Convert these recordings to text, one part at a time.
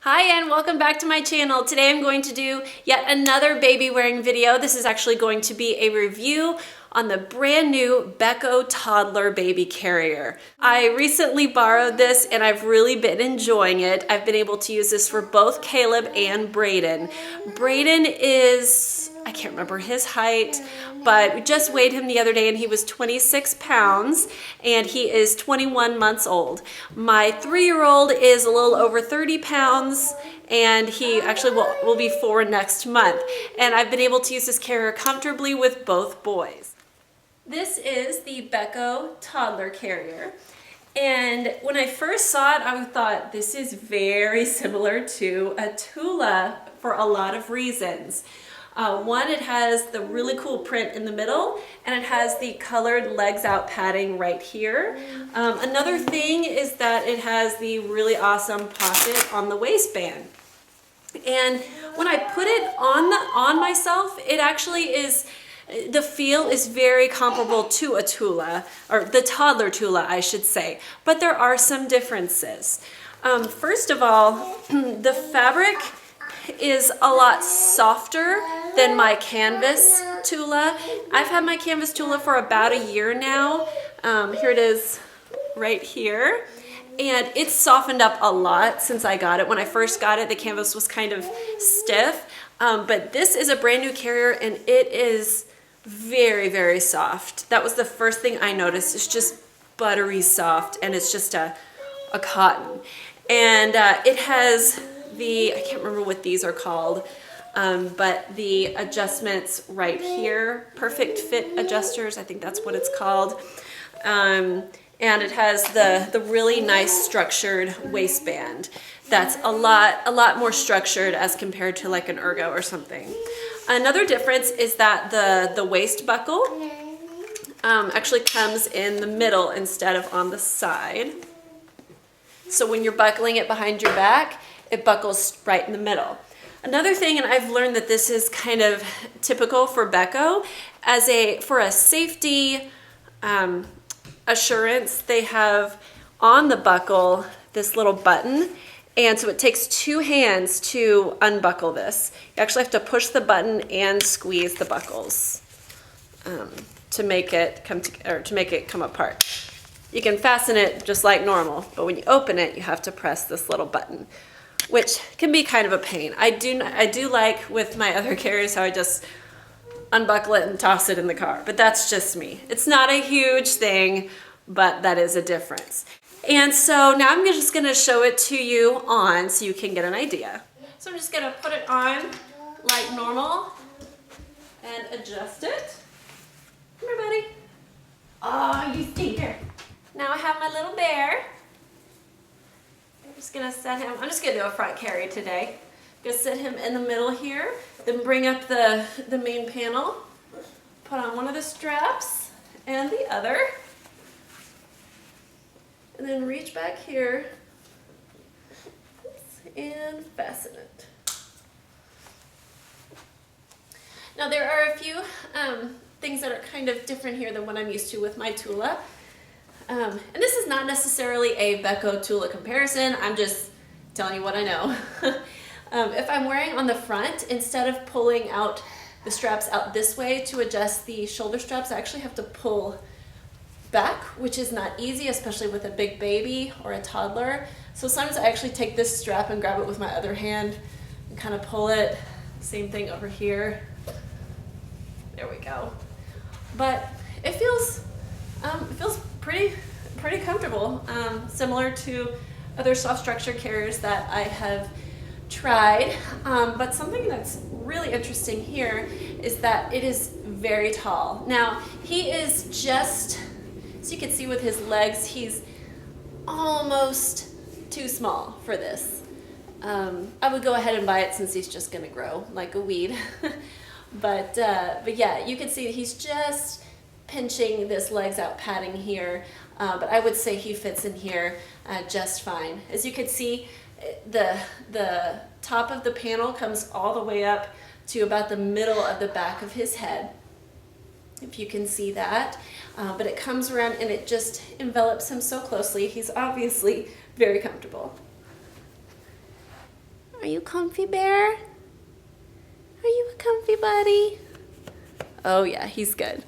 Hi and welcome back to my channel. Today I'm going to do yet another baby wearing video. This is actually going to be a review on the brand new BECO Toddler baby carrier. I recently borrowed this and I've really been enjoying it. I've been able to use this for both Caleb and Braden. Braden is, I can't remember his height, but we just weighed him the other day and he was 26 pounds and he is 21 months old. My 3-year-old is a little over 30 pounds and he actually will be 4 next month. And I've been able to use this carrier comfortably with both boys. This is the BECO Toddler carrier. And when I first saw it, I thought this is very similar to a Tula for a lot of reasons. One, it has the really cool print in the middle, and it has the colored legs out padding right here. Another thing is that it has the really awesome pocket on the waistband. And when I put it on myself, it actually is, the feel is very comparable to a Tula, or the toddler Tula, I should say, but there are some differences. First of all, the fabric is a lot softer than my canvas Tula. I've had my canvas Tula for about a year now. Here it is right here. And it's softened up a lot since I got it. When I first got it, the canvas was kind of stiff. But this is a brand new carrier and it is very, very soft. That was the first thing I noticed. It's just buttery soft and it's just a cotton. And it has I can't remember what these are called, but the adjustments right here, perfect fit adjusters, I think that's what it's called. And it has the really nice structured waistband. That's a lot more structured as compared to like an Ergo or something. Another difference is that the waist buckle actually comes in the middle instead of on the side. So when you're buckling it behind your back, it buckles right in the middle. Another thing, and I've learned that this is kind of typical for BECO, for a safety assurance, they have on the buckle this little button, and so it takes 2 hands to unbuckle this. You actually have to push the button and squeeze the buckles to make it come apart. You can fasten it just like normal, but when you open it, you have to press this little button, which can be kind of a pain. I do like with my other carriers how I just unbuckle it and toss it in the car, but that's just me. It's not a huge thing, but that is a difference. And so now I'm just gonna show it to you on so you can get an idea. So I'm just gonna put it on like normal and adjust it. Come here, buddy. Oh, you stinker. Now I have my little bear. I'm just gonna set him, I'm just gonna do a front carry today. I'm gonna sit him in the middle here, then bring up the main panel, put on one of the straps and the other, and then reach back here and fasten it. Now there are a few things that are kind of different here than what I'm used to with my Tula. And this is not necessarily a BECO Tula comparison, I'm just telling you what I know. If I'm wearing on the front, instead of pulling out the straps out this way to adjust the shoulder straps, I actually have to pull back, which is not easy, especially with a big baby or a toddler. So sometimes I actually take this strap and grab it with my other hand and kind of pull it. Same thing over here. There we go. But it feels pretty comfortable, similar to other soft structure carriers that I have tried. But something that's really interesting here is that it is very tall. Now he is just, so you can see with his legs, he's almost too small for this. I would go ahead and buy it since he's just gonna grow like a weed. But yeah, you can see that he's just pinching this legs out padding here, but I would say he fits in here just fine. As you can see, the top of the panel comes all the way up to about the middle of the back of his head, if you can see that, but it comes around and it just envelops him so closely. He's obviously very comfortable. Are you comfy, bear? Are you a comfy buddy? Oh yeah, he's good.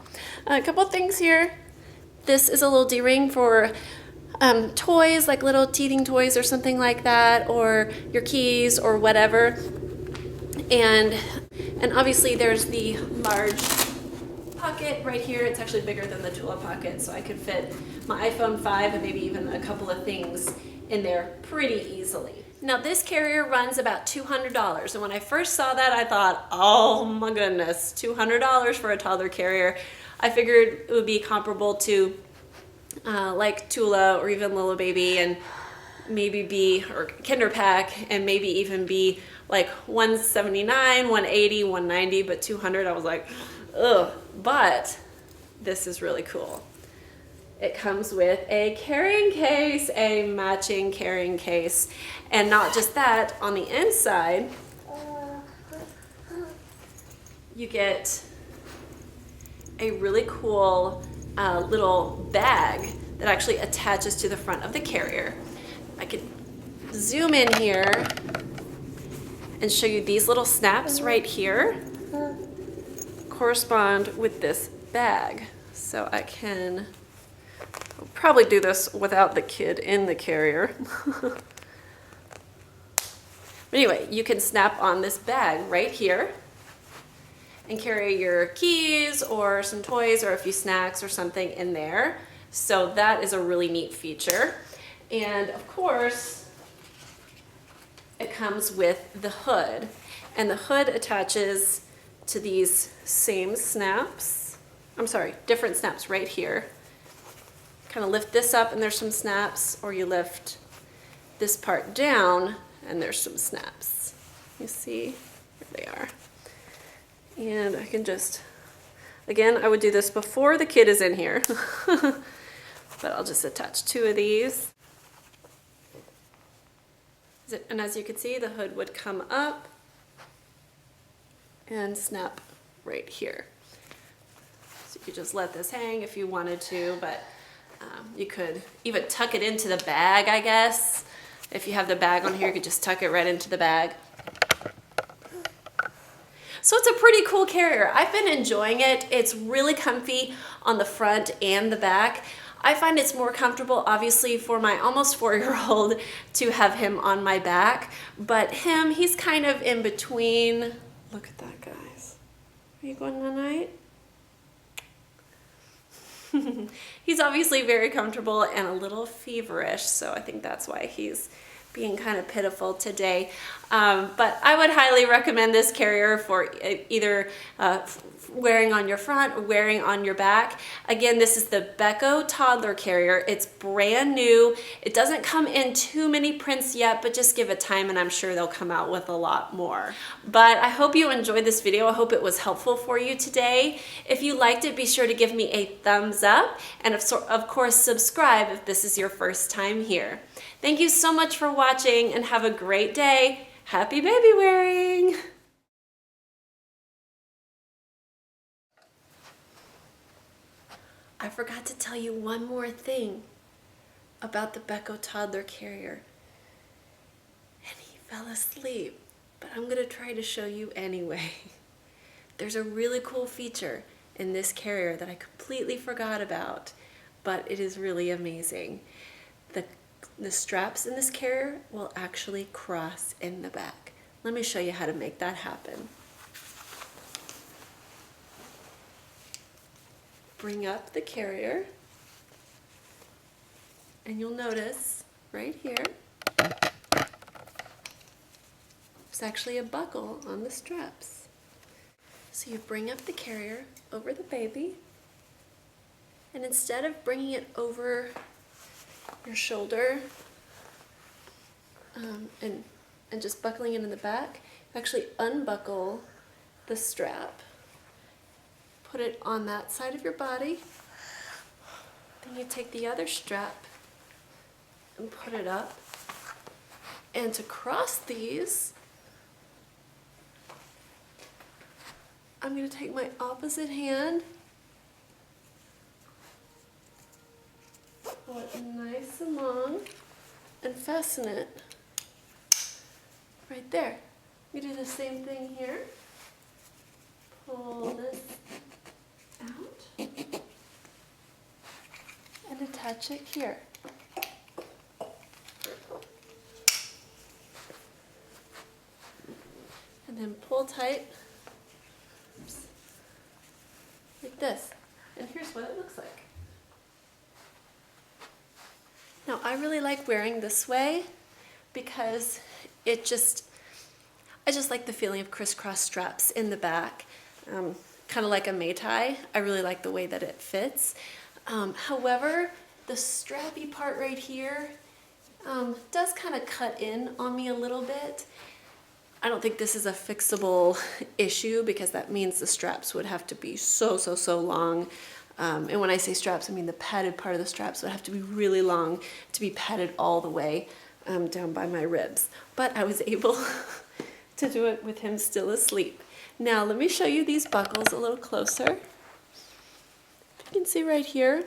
A couple things here. This is a little D-ring for toys, like little teething toys or something like that, or your keys or whatever. And obviously there's the large pocket right here. It's actually bigger than the Tula pocket, so I could fit my iPhone 5 and maybe even a couple of things in there pretty easily. Now this carrier runs about $200, and when I first saw that I thought, oh my goodness, $200 for a toddler carrier. I figured it would be comparable to like Tula or even Lila Baby, and maybe be, or Kinder Pack, and maybe even be like $179, $180, $190, but $200, I was like, ugh. But this is really cool. It comes with a carrying case, a matching carrying case, and not just that, on the inside, you get a really cool little bag that actually attaches to the front of the carrier. I could zoom in here and show you these little snaps right here correspond with this bag. So I can probably do this without the kid in the carrier. But anyway, you can snap on this bag right here and carry your keys or some toys or a few snacks or something in there. So that is a really neat feature. And of course, it comes with the hood. And the hood attaches to these same snaps. I'm sorry, different snaps right here. Kind of lift this up and there's some snaps, or you lift this part down and there's some snaps. You see? Here they are. And I can just, again, I would do this before the kid is in here. But I'll just attach two of these. And as you can see, the hood would come up and snap right here. So you could just let this hang if you wanted to, but you could even tuck it into the bag, I guess. If you have the bag on here, you could just tuck it right into the bag. So it's a pretty cool carrier. I've been enjoying it. It's really comfy on the front and the back. I find it's more comfortable, obviously, for my almost 4-year-old to have him on my back, but he's kind of in between. Look at that, guys. Are you going tonight? He's obviously very comfortable and a little feverish, so I think that's why he's being kind of pitiful today. But I would highly recommend this carrier for either wearing on your front or wearing on your back. Again, this is the BECO Toddler carrier. It's brand new. It doesn't come in too many prints yet, but just give it time and I'm sure they'll come out with a lot more. But I hope you enjoyed this video. I hope it was helpful for you today. If you liked it, be sure to give me a thumbs up, and of course subscribe if this is your first time here. Thank you so much for watching and have a great day. Happy baby wearing! I forgot to tell you one more thing about the BECO Toddler carrier. And he fell asleep, but I'm gonna try to show you anyway. There's a really cool feature in this carrier that I completely forgot about, but it is really amazing. The straps in this carrier will actually cross in the back. Let me show you how to make that happen. Bring up the carrier, and you'll notice right here, there's actually a buckle on the straps. So you bring up the carrier over the baby, and instead of bringing it over your shoulder and just buckling it in the back, you actually unbuckle the strap, put it on that side of your body, then you take the other strap and put it up, and to cross these, I'm going to take my opposite hand, pull it nice and long, and fasten it right there. We do the same thing here. Pull this out and attach it here. And then pull tight, oops, like this. And here's what it looks like. Now I really like wearing this way because I just like the feeling of crisscross straps in the back, kind of like a May-tie. I really like the way that it fits. However, the strappy part right here does kind of cut in on me a little bit. I don't think this is a fixable issue because that means the straps would have to be so long. And when I say straps, I mean the padded part of the straps would have to be really long to be padded all the way down by my ribs. But I was able to do it with him still asleep. Now let me show you these buckles a little closer. You can see right here,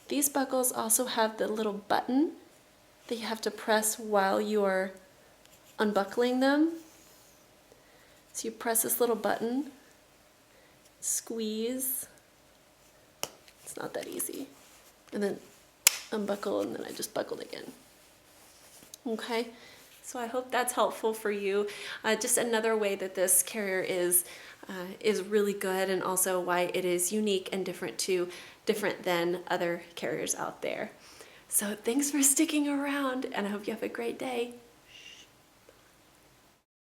these buckles also have the little button that you have to press while you're unbuckling them. So you press this little button, squeeze, it's not that easy, and then unbuckle, and then I just buckled again. Okay, so I hope that's helpful for you. Just another way that this carrier is really good, and also why it is unique and different than other carriers out there. So thanks for sticking around, and I hope you have a great day.